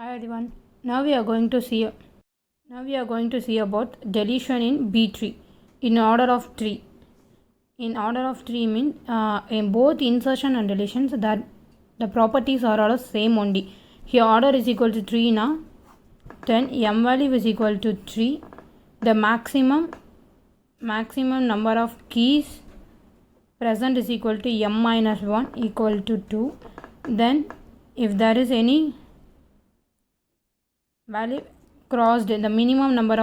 Hi everyone. Now we are going to see about deletion in B tree in order of tree. In order of tree means in both insertion and deletions that the properties are all same only. Here order is equal to 3 now. Then m value is equal to 3. The maximum number of keys present is equal to m minus 1 equal to 2. Then if there is any value crossed, the minimum number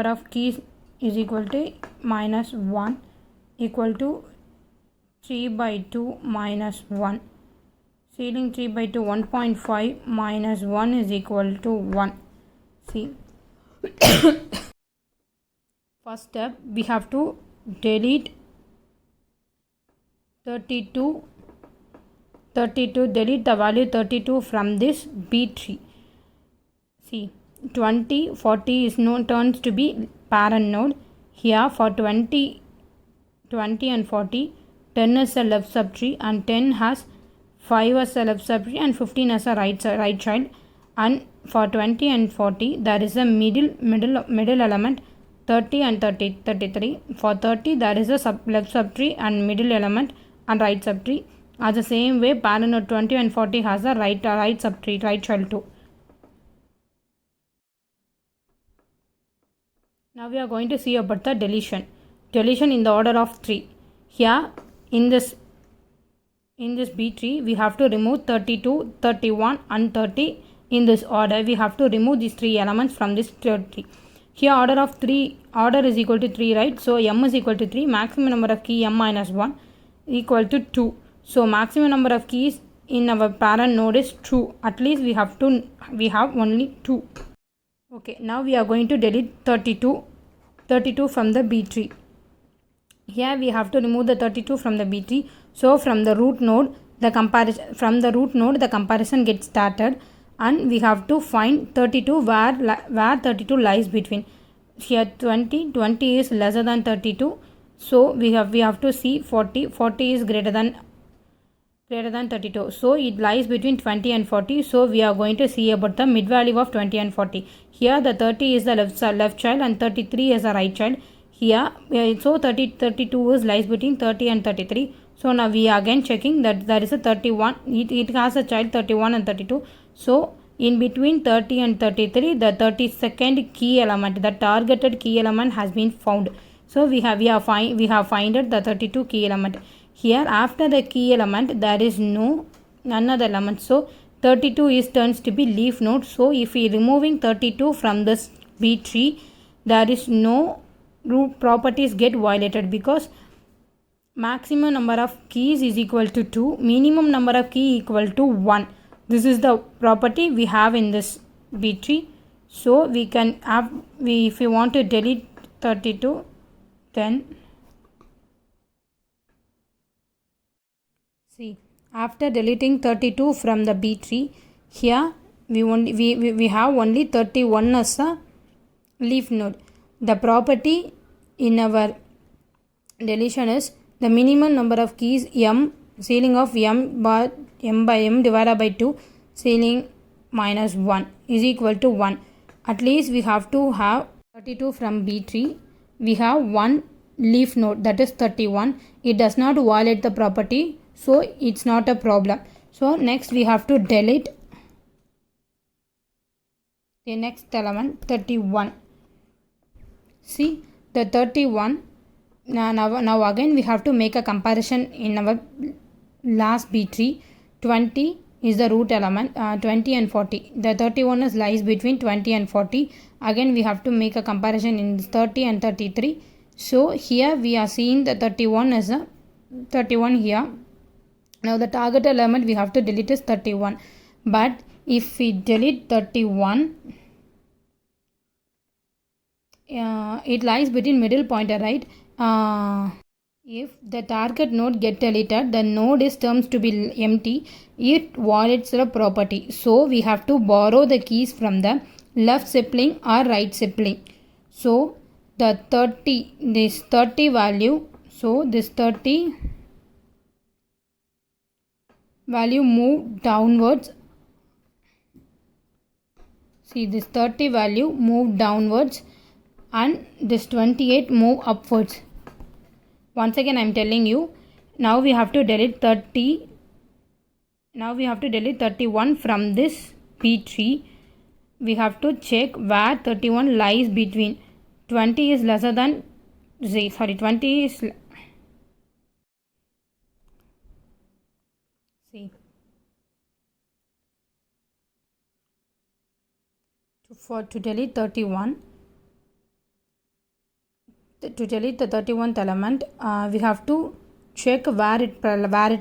of keys is equal to minus 1 equal to 3 by 2 minus 1. Ceiling 3 by 2 1.5 minus 1 is equal to 1. See, first step we have to delete 32, delete the value 32 from this B tree. See, 20, 40 is turns to be parent node. Here for 20 and 40, 10 is a left subtree and 10 has 5 as a left subtree and 15 as a right child. And for 20 and 40, there is a middle element 30 and 33. For 30, there is a left subtree and middle element and right subtree. As the same way, parent node 20 and 40 has a right subtree, right child too. Now we are going to see about the deletion. Deletion in the order of 3. Here in this B tree we have to remove 32, 31 and 30 in this order. We have to remove these 3 elements from this tree. Here order is equal to 3, right? So m is equal to 3. Maximum number of key m minus 1 equal to 2. So maximum number of keys in our parent node is 2. At least we have only 2. Okay, now we are going to delete 32 from the B tree. Here we have to remove the 32 from the B tree. So from the root node the comparison gets started, and we have to find 32 where 32 lies between. Here 20 is lesser than 32. So we have to see 40 is greater than 32. So it lies between 20 and 40. So we are going to see about the mid value of 20 and 40. Here the 30 is the left child and 33 is the right child. Here so 32 is lies between 30 and 33. So now we are again checking that there is a 31. It has a child 31 and 32. So in between 30 and 33, the 32nd key element, the targeted key element has been found. So we have finded the 32 key element. Here after the key element there is none other element. So 32 turns to be leaf node. So if we removing 32 from this B tree, there is no root properties get violated, because maximum number of keys is equal to 2, minimum number of key equal to 1. This is the property we have in this B tree. So we can have, if we want to delete 32, then see, after deleting 32 from the B tree, here we have only 31 as a leaf node. The property in our deletion is the minimum number of keys m, ceiling of m by m divided by 2, ceiling minus 1 is equal to 1. At least we have to have 32 from B tree. We have one leaf node, that is 31. It does not violate the property, so it's not a problem. So next we have to delete the next element 31. See, the 31. Now again we have to make a comparison in our last B tree. 20 is the root element, 20 and 40. The 31 lies between 20 and 40. Again we have to make a comparison in 30 and 33. So here we are seeing the 31 as a 31 here. Now the target element we have to delete is 31. But if we delete 31, it lies between middle pointer, right? If the target node get deleted, the node is terms to be empty. It violates the property. So we have to borrow the keys from the left sibling or right sibling. So the 30 value, so this 30 value move downwards See, this 30 value moved downwards and this 28 move upwards. Once again I am telling you, now we have to delete 30. Now we have to delete 31 from this B tree. We have to check where 31 lies between. 20 is lesser than 20 is, see, to delete 31, to delete the 31th element, we have to check where it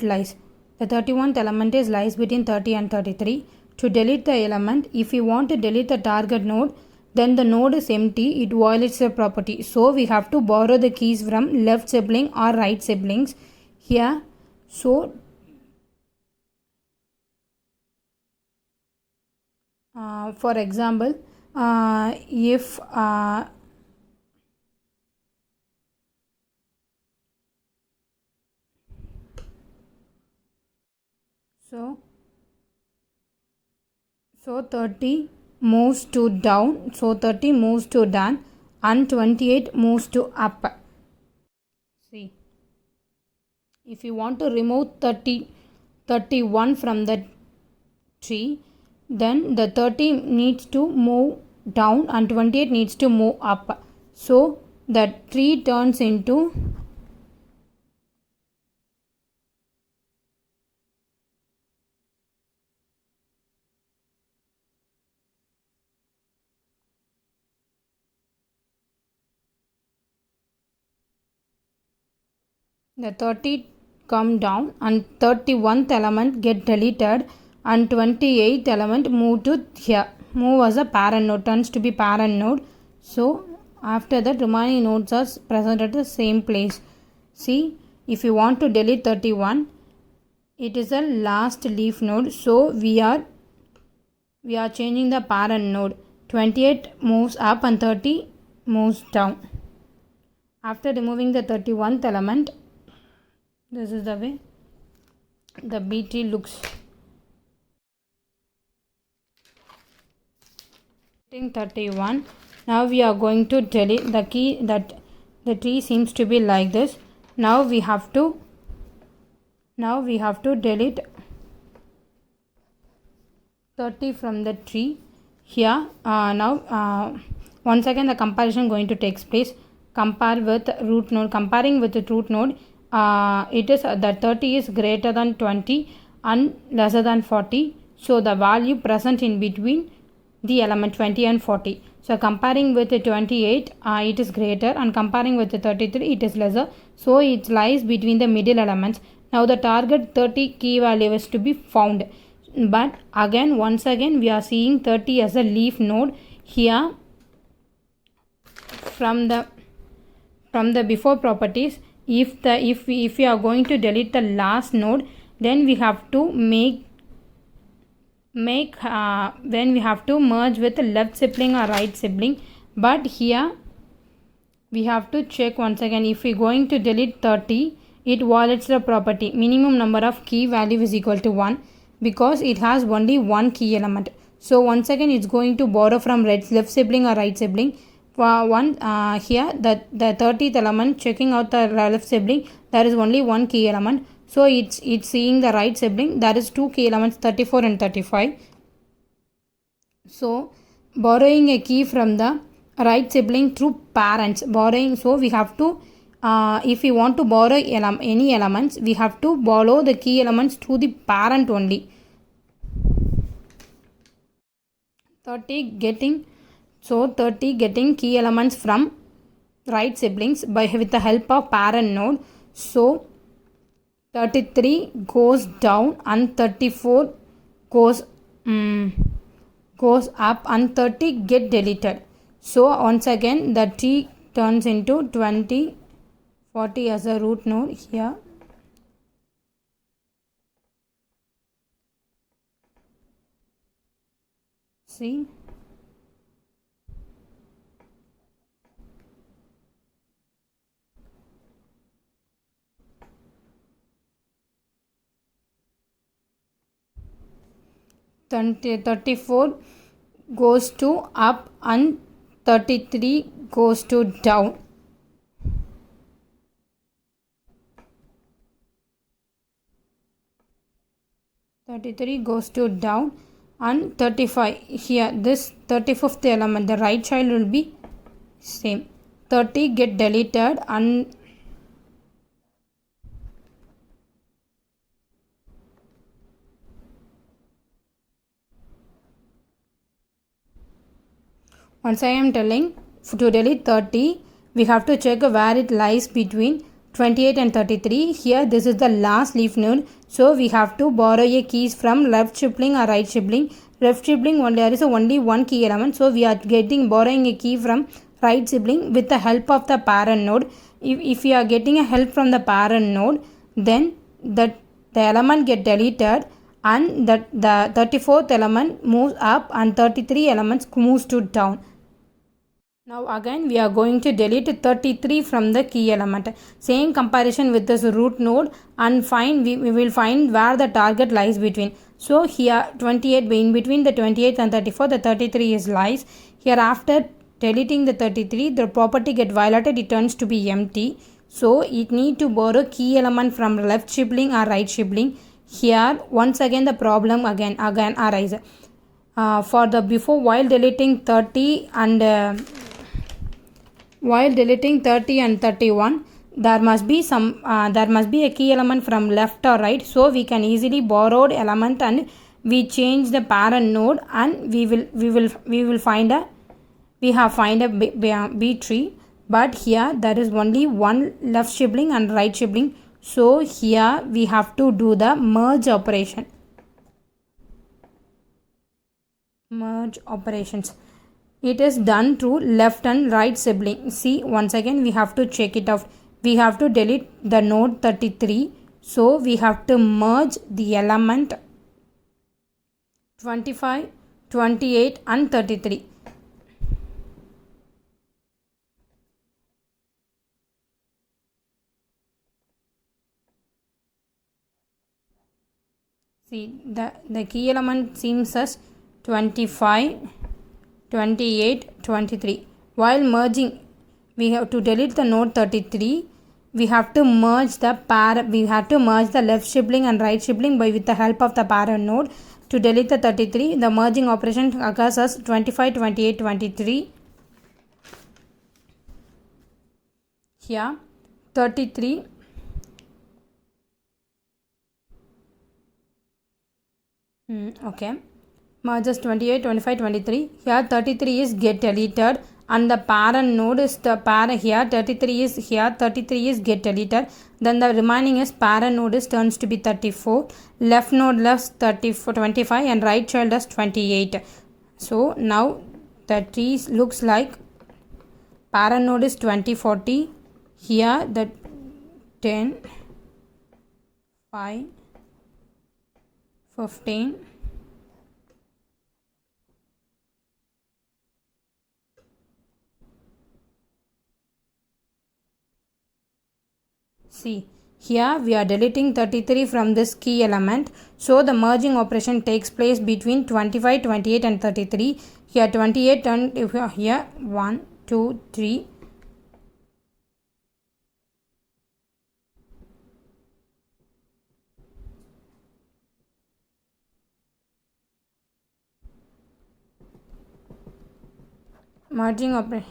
lies. The 31th element is lies between 30 and 33. To delete the element, if we want to delete the target node, then the node is empty, it violates the property. So we have to borrow the keys from left sibling or right siblings here. So for example, if so 30 moves to down, so 30 moves to down and 28 moves to up. See, if you want to remove 31 from the tree, then the 30 needs to move down and 28 needs to move up. So the tree turns into the 30 come down and 31th element get deleted and 28th element move to here, move as a parent node, turns to be parent node. So after that remaining nodes are present at the same place. See, if you want to delete 31, it is a last leaf node, so we are changing the parent node. 28 moves up and 30 moves down. After removing the 31th element, this is the way the B tree looks. 31. Now we are going to delete the key that the tree seems to be like this. Now we have to delete 30 from the tree here. Once again the comparison going to take place. Compare with root node. Comparing with the root node, it is the 30 is greater than 20 and lesser than 40. So the value present in between the element 20 and 40. So comparing with the 28, it is greater, and comparing with the 33, it is lesser. So it lies between the middle elements. Now the target 30 key value is to be found. But again, once again, we are seeing 30 as a leaf node here. From the before properties, if we are going to delete the last node, then we have to then we have to merge with the left sibling or right sibling. But here we have to check once again, if we are going to delete 30, it violates the property minimum number of key value is equal to 1, because it has only one key element. So once again it's going to borrow from left sibling or right sibling. Here the 30th element, checking out the left sibling, there is only one key element. So it's seeing the right sibling, there is two key elements, 34 and 35. So borrowing a key from the right sibling through parents, so we have to if we want to borrow any elements, we have to borrow the key elements through the parent only. 30 getting key elements from right siblings with the help of parent node. So 33 goes down and 34 goes up and 30 get deleted. So once again the tree turns into 20, 40 as a root node here. See, $34 goes to up and 33 goes to down. Goes to down and 35 here, this 35th element, the right child will be same. 30 get deleted and once I am telling to delete 30, we have to check where it lies between 28 and 33. Here this is the last leaf node, so we have to borrow a keys from left sibling or right sibling. Left sibling only, there is only one key element, so we are borrowing a key from right sibling with the help of the parent node. If we are getting a help from the parent node, then the element get deleted and the 34th element moves up and 33 elements moves to down. Now again we are going to delete 33 from the key element. Same comparison with this root node and we will find where the target lies between. So here 28, in between the 28 and 34, the 33 is lies. Here after deleting the 33, the property get violated, it turns to be empty. So it need to borrow key element from left sibling or right sibling. Here once again the problem again arises. For the before, while deleting 30 and while deleting 30 and 31, there must be a key element from left or right, so we can easily borrow element and we change the parent node and we will find a B tree. But here there is only one left sibling and right sibling, so here we have to do the merge operation. Merge operations. It is done through left and right sibling. See, once again we have to check it out. We have to delete the node 33. So we have to merge the element 25, 28 and 33. See, the key element seems as 25, 28, 23. While merging, we have to delete the node 33. We have to merge the left sibling and right sibling with the help of the parent node. To delete the 33, the merging operation occurs as 25, 28, 23. Here 33. Okay. Merges 28, 25, 23. Here 33 is get deleted and the parent node is the parent here. 33 is get deleted. Then the remaining is parent node is turns to be 34. Left node left 34, 25 and right child is 28. So now the tree looks like parent node is 20, 40. Here the 10, 5, 15. See, here we are deleting 33 from this key element. So the merging operation takes place between 25, 28 and 33. Here 28 turned here 1, 2, 3. Merging operation.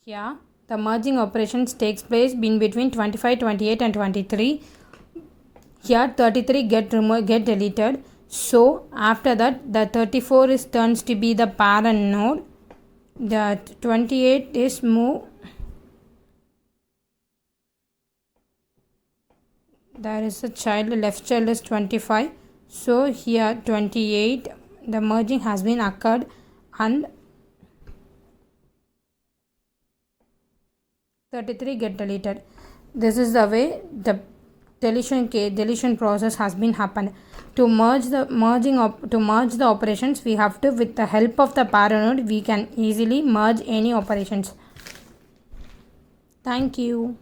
Here the merging operations takes place in between 25, 28 and 23. Here 33 get deleted. So after that the 34 is turns to be the parent node. The 28 is move. There is a child, left child is 25. So here 28, the merging has been occurred and 33 get deleted. This is the way the deletion process has been happened. To merge the operations, we have to, with the help of the parent node, we can easily merge any operations. Thank you.